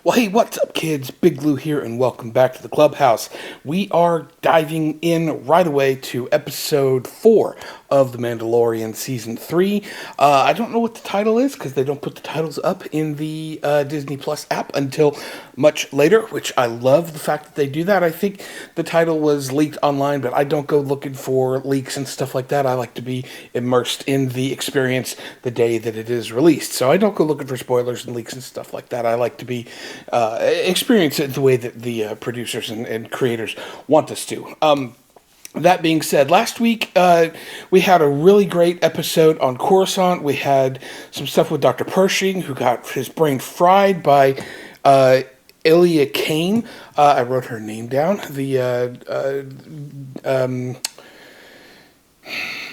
Well, hey, what's up, kids? Big Lou here, and welcome back to the Clubhouse. We are diving in right away to episode 4 of The Mandalorian Season 3. I don't know what the title is, because they don't put the titles up in the Disney Plus app until much later, which I love the fact that they do that. I think the title was leaked online, but I don't go looking for leaks and stuff like that. I like to be immersed in the experience the day that it is released. So I don't go looking for spoilers and leaks and stuff like that. I like to be experience it the way that the producers and creators want us to. That being said, last week we had a really great episode on Coruscant. We had some stuff with Dr. Pershing, who got his brain fried by Elia Kane. I wrote her name down. The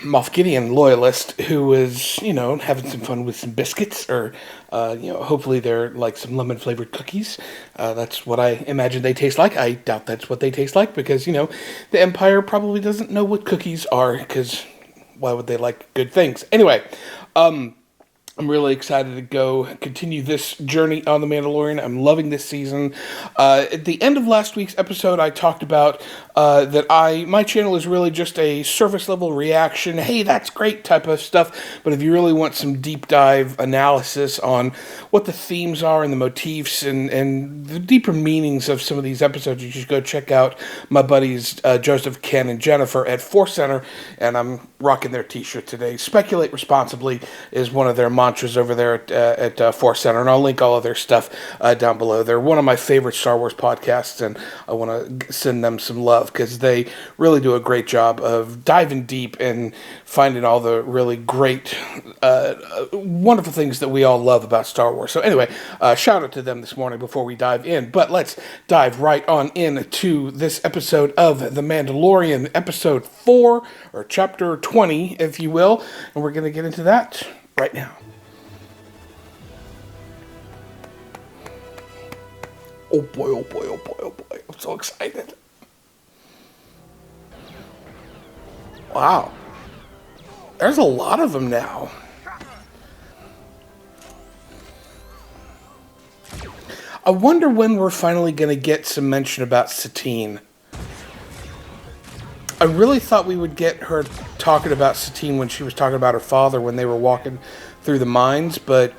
Moff Gideon loyalist who was, having some fun with some biscuits, or, hopefully they're like some lemon-flavored cookies. That's what I imagine they taste like. I doubt that's what they taste like because, the Empire probably doesn't know what cookies are, because why would they like good things? Anyway, I'm really excited to continue this journey on The Mandalorian. I'm loving this season. At the end of last week's episode, I talked about that my channel is really just a surface level reaction, hey, that's great type of stuff, but if you really want some deep dive analysis on what the themes are and the motifs and the deeper meanings of some of these episodes, you should go check out my buddies Joseph, Ken, and Jennifer at ForceCenter, and I'm rocking their t-shirt today. Speculate responsibly is one of their mantras over there at ForceCenter, and I'll link all of their stuff down below. They're one of my favorite Star Wars podcasts, and I want to send them some love because they really do a great job of diving deep and finding all the really great, wonderful things that we all love about Star Wars. So anyway, shout out to them this morning before we dive in. But let's dive right on into this episode of The Mandalorian, episode 4, or chapter 20, if you will. And we're going to get into that right now. Oh boy, oh boy, oh boy, oh boy. I'm so excited. Wow. There's a lot of them now. I wonder when we're finally going to get some mention about Satine. I really thought we would get her talking about Satine when she was talking about her father when they were walking through the mines, but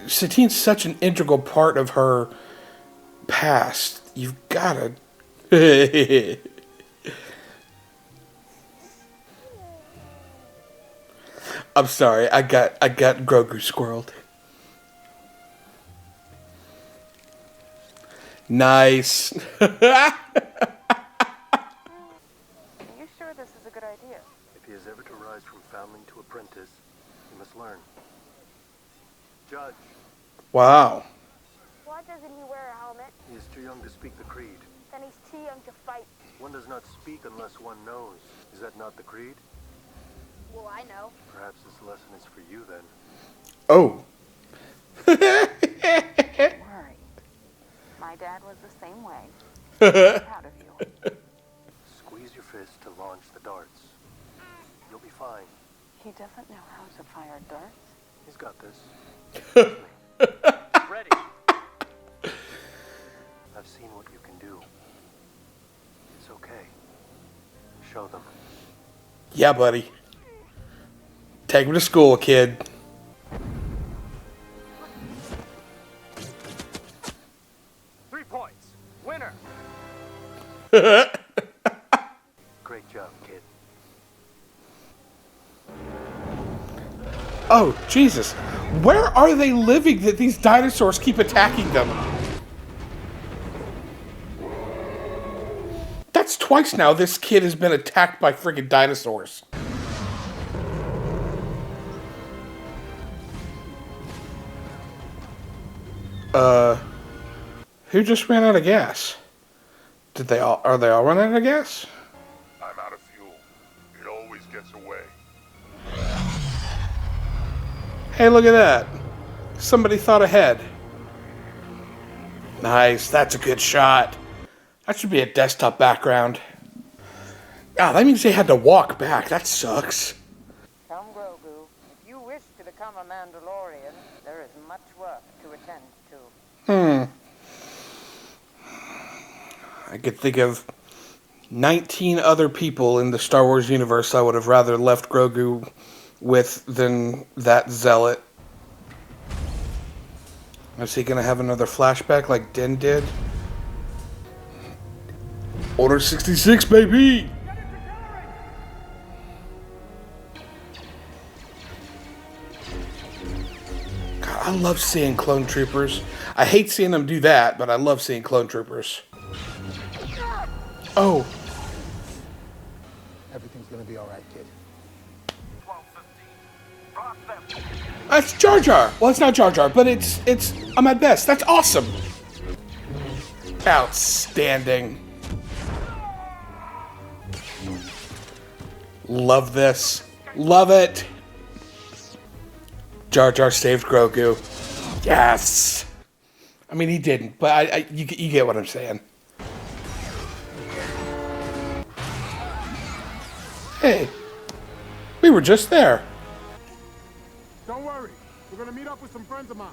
Satine's such an integral part of her past. You've got to... I'm sorry, I got Grogu squirreled. Nice. Are you sure this is a good idea? If he is ever to rise from foundling to apprentice, he must learn. Judge. Wow. Why doesn't he wear a helmet? He is too young to speak the creed. Then he's too young to fight. One does not speak unless one knows. Is that not the creed? Well, I know. Perhaps this lesson is for you then. Oh. Don't worry. My dad was the same way. I'm proud of you. Squeeze your fist to launch the darts. You'll be fine. He doesn't know how to fire darts. He's got this. Ready. I've seen what you can do. It's okay. Show them. Yeah, buddy. Take him to school, kid. Points. Winner. Great job, kid. Oh, Jesus. Where are they living that these dinosaurs keep attacking them? That's twice now this kid has been attacked by friggin' dinosaurs. Who just ran out of gas? Are they all running out of gas? I'm out of fuel. It always gets away. Hey, look at that. Somebody thought ahead. Nice, that's a good shot. That should be a desktop background. Ah, that means they had to walk back. That sucks. Come, Grogu. If you wish to become a Mandalorian, there is much work to attend to. I could think of 19 other people in the Star Wars universe I would have rather left Grogu with than that zealot. Is he gonna have another flashback like Din did? Order 66, baby! God, I love seeing clone troopers. I hate seeing them do that, but I love seeing clone troopers. Oh. Everything's gonna be alright, kid. That's Jar Jar. Well, it's not Jar Jar, but it's I'm at best. That's awesome. Outstanding. Love this. Love it. Jar Jar saved Grogu. Yes. I mean, he didn't, but you get what I'm saying. Hey, we were just there. Don't worry. We're gonna meet up with some friends of mine.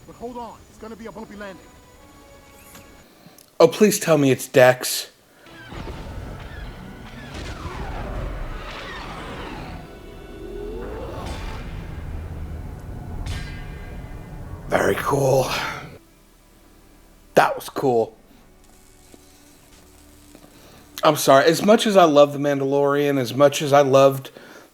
But hold on. It's gonna be a bumpy landing. Oh, please tell me it's Dex. Very cool. That was cool. I'm sorry. As much as I love The Mandalorian, as much as I loved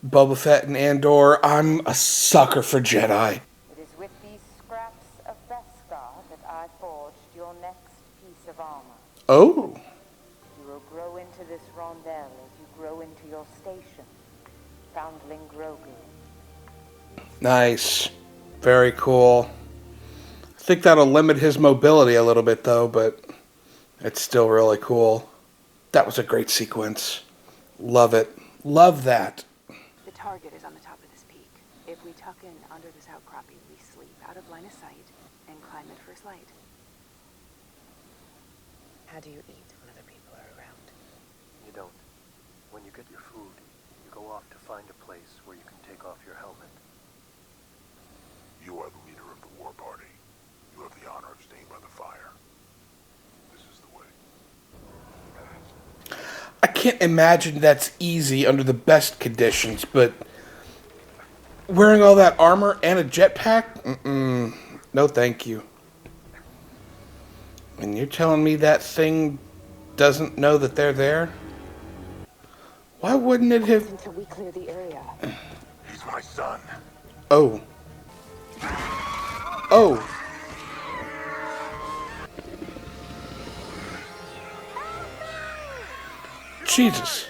Boba Fett and Andor, I'm a sucker for Jedi. It is with these scraps of Beskar that I forged your next piece of armor. Oh. You will grow into this rondel as you grow into your station, Foundling Grogu. Nice. Very cool. I think that'll limit his mobility a little bit, though, but it's still really cool. That was a great sequence. Love it. Love that. The target is on the top of this peak. If we tuck in under this outcropping, we sleep out of line of sight and climb at first light. How do you eat when other people are around? You don't. When you get your food, you go off to find a place where you can take off your helmet. You are the leader of the war party. You have the honor of staying by the fire. This is the way. I can't imagine that's easy under the best conditions, but wearing all that armor and a jetpack? No thank you. And you're telling me that thing doesn't know that they're there? Why wouldn't it have... Until we clear the area. He's my son. Oh. Oh. Jesus.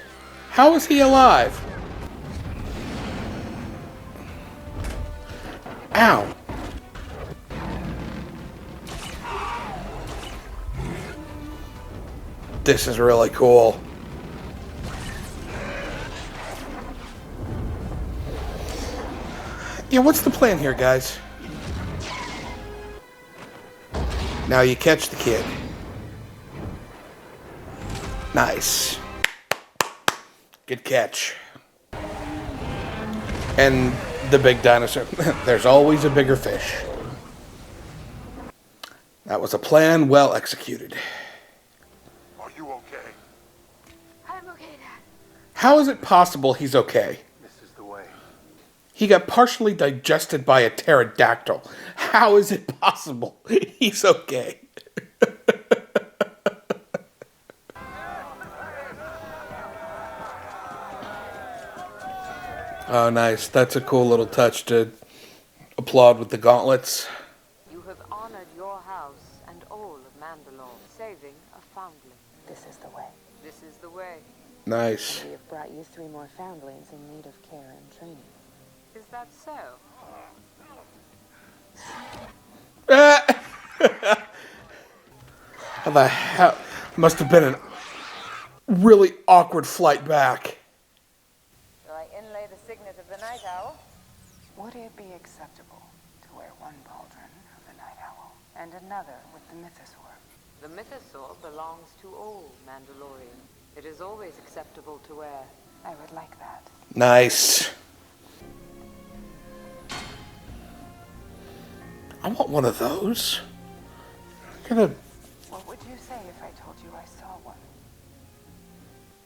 How is he alive? Ow. This is really cool. Yeah, what's the plan here, guys? Now you catch the kid. Nice. Good catch. And the big dinosaur. There's always a bigger fish. That was a plan well executed. Are you okay? I'm okay, Dad. How is it possible he's okay? This is the way. He got partially digested by a pterodactyl. How is it possible he's okay? Oh, nice. That's a cool little touch to applaud with the gauntlets. You have honored your house and all of Mandalore, saving a foundling. This is the way. This is the way. Nice. We have brought you 3 more foundlings in need of care and training. Is that so? How the hell? Must have been a really awkward flight back. Shall I inlay the signet of the Night Owl? Would it be acceptable to wear one pauldron of the Night Owl and another with the mythosaur? The mythosaur belongs to all Mandalorian. It is always acceptable to wear. I would like that. Nice. I want one of those. gonna... What would you say if I told you I saw one?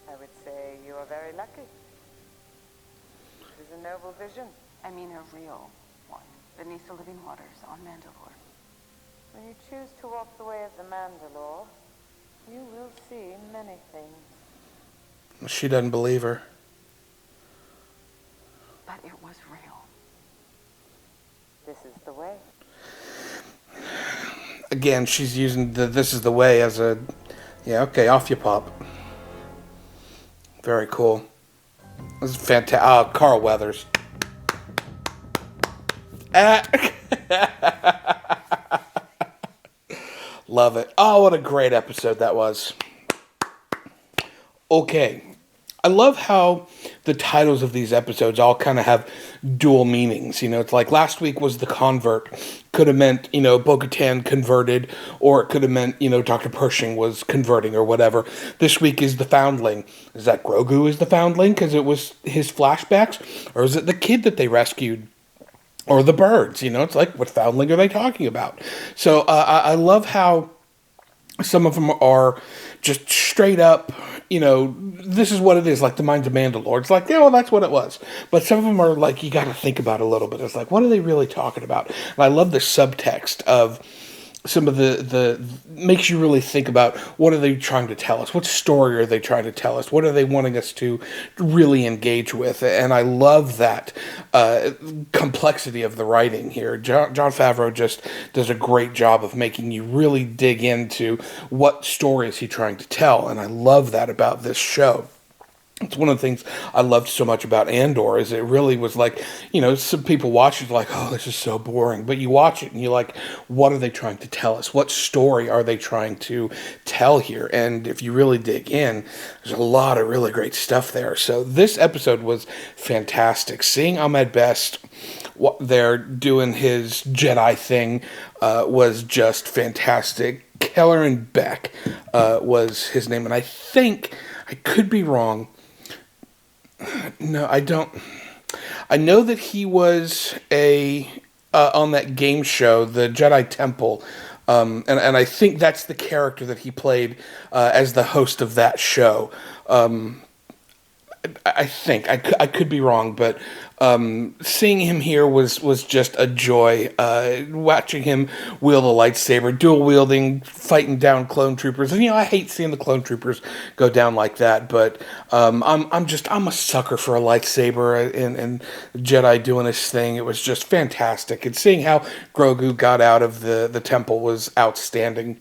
I would say you are very lucky. It is a noble vision. I mean a real one, beneath the living waters on Mandalore. When you choose to walk the way of the Mandalore, you will see many things. She doesn't believe her. But it was real. This is the way. Again, she's using the "this is the way" as a... Yeah, okay, off you pop. Very cool. This is fantastic. Carl Weathers. Love it. Oh, what a great episode that was. Okay. I love how the titles of these episodes all kind of have dual meanings. You know, it's like last week was The Convert. Could have meant, you know, Bo-Katan converted, or it could have meant, you know, Dr. Pershing was converting or whatever. This week is The Foundling. Is that Grogu is the Foundling because it was his flashbacks? Or is it the kid that they rescued? Or the birds? You know, it's like, what Foundling are they talking about? So I love how some of them are just straight up, you know, this is what it is, like the Mind of Mandalore. It's like, yeah, well, that's what it was. But some of them are like, you got to think about it a little bit. It's like, what are they really talking about? And I love the subtext of some of the makes you really think about, what are they trying to tell us? What story are they trying to tell us? What are they wanting us to really engage with? And I love that complexity of the writing here. Jon Favreau just does a great job of making you really dig into what story is he trying to tell. And I love that about this show. It's one of the things I loved so much about Andor, is it really was like, you know, some people watch it like, oh, this is so boring. But you watch it and you're like, what are they trying to tell us? What story are they trying to tell here? And if you really dig in, there's a lot of really great stuff there. So this episode was fantastic. Seeing Ahmed Best there doing his Jedi thing was just fantastic. Kelleran Beck was his name. And I think, I could be wrong, no, I don't. I know that he was on that game show, the Jedi Temple, and I think that's the character that he played as the host of that show. I think I could be wrong, but seeing him here was just a joy. Watching him wield a lightsaber, dual wielding, fighting down clone troopers, and you know I hate seeing the clone troopers go down like that. But I'm a sucker for a lightsaber and Jedi doing his thing. It was just fantastic, and seeing how Grogu got out of the temple was outstanding.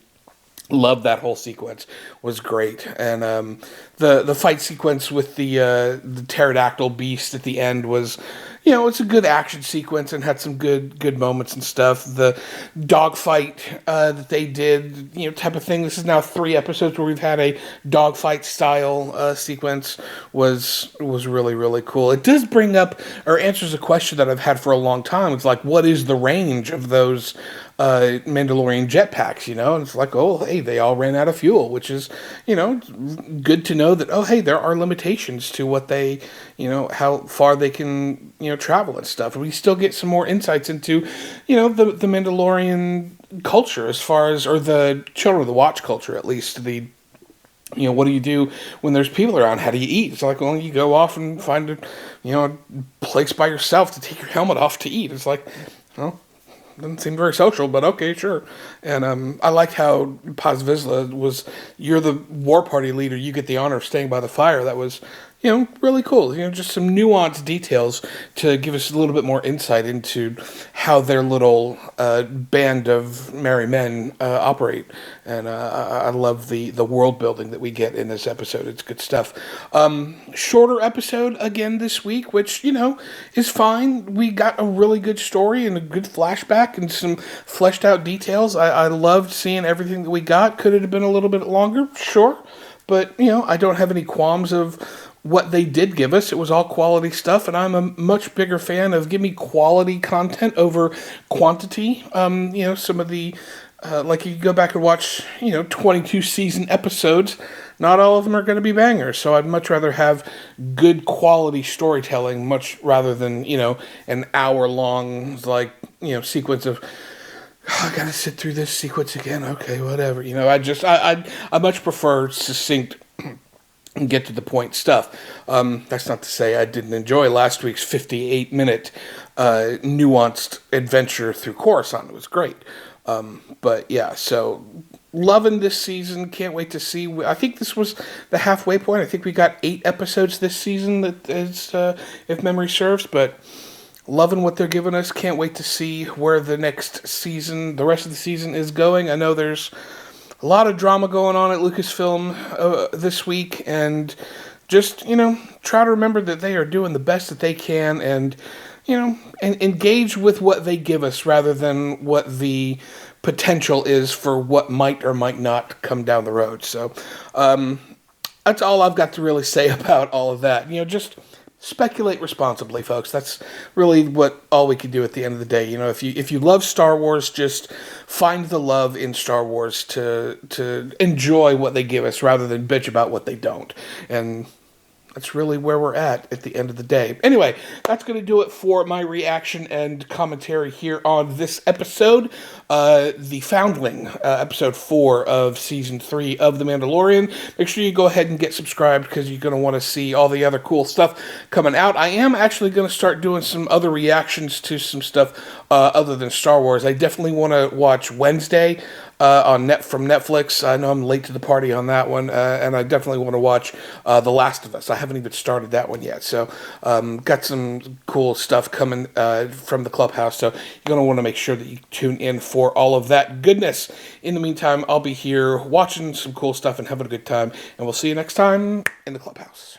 Love that whole sequence, was great, and the fight sequence with the pterodactyl beast at the end was, you know, it's a good action sequence and had some good moments and stuff. The dogfight that they did, you know, type of thing. This is now 3 episodes where we've had a dogfight style sequence. Was really, really cool. It does bring up, or answers a question that I've had for a long time. It's like, what is the range of those Mandalorian jetpacks, you know? And it's like, oh, hey, they all ran out of fuel, which is, you know, good to know that, oh, hey, there are limitations to what they, you know, how far they can, you know, travel and stuff. And we still get some more insights into, you know, the Mandalorian culture, as far as, or the Children of the Watch culture, at least. The, you know, what do you do when there's people around? How do you eat? It's like, well, you go off and find a, you know, a place by yourself to take your helmet off to eat. It's like, well, doesn't seem very social, but okay, sure. And I liked how Paz Vizsla was, you're the war party leader, you get the honor of staying by the fire. That was, you know, really cool. You know, just some nuanced details to give us a little bit more insight into how their little band of merry men operate. And I love the world building that we get in this episode. It's good stuff. Shorter episode again this week, which, you know, is fine. We got a really good story and a good flashback and some fleshed out details. I loved seeing everything that we got. Could it have been a little bit longer? Sure. But, you know, I don't have any qualms of what they did give us. It was all quality stuff, and I'm a much bigger fan of give me quality content over quantity. You know, some of the, like you go back and watch, you know, 22 season episodes, not all of them are going to be bangers, so I'd much rather have good quality storytelling, much rather than, you know, an hour long, like, you know, sequence of I gotta sit through this sequence again. Okay, whatever. I much prefer succinct and get to the point stuff. That's not to say I didn't enjoy last week's 58-minute nuanced adventure through Coruscant. It was great. But yeah, so loving this season. Can't wait to see. I think this was the halfway point. I think we got 8 episodes this season, that is, if memory serves. But loving what they're giving us. Can't wait to see where the next season, the rest of the season, is going. I know there's a lot of drama going on at Lucasfilm this week, and just, try to remember that they are doing the best that they can, and, and engage with what they give us rather than what the potential is for what might or might not come down the road. So, that's all I've got to really say about all of that. Just speculate responsibly, folks. That's really all we can do at the end of the day. If you love Star Wars, just find the love in Star Wars to enjoy what they give us rather than bitch about what they don't. And that's really where we're at the end of the day. Anyway, that's going to do it for my reaction and commentary here on this episode. The Foundling, episode 4 of season 3 of The Mandalorian. Make sure you go ahead and get subscribed, because you're going to want to see all the other cool stuff coming out. I am actually going to start doing some other reactions to some stuff other than Star Wars. I definitely want to watch Wednesday from Netflix. I know I'm late to the party on that one, and I definitely want to watch The Last of Us. I haven't even started that one yet, so got some cool stuff coming from the Clubhouse, so you're going to want to make sure that you tune in for all of that goodness. In the meantime, I'll be here watching some cool stuff and having a good time, and we'll see you next time in the Clubhouse.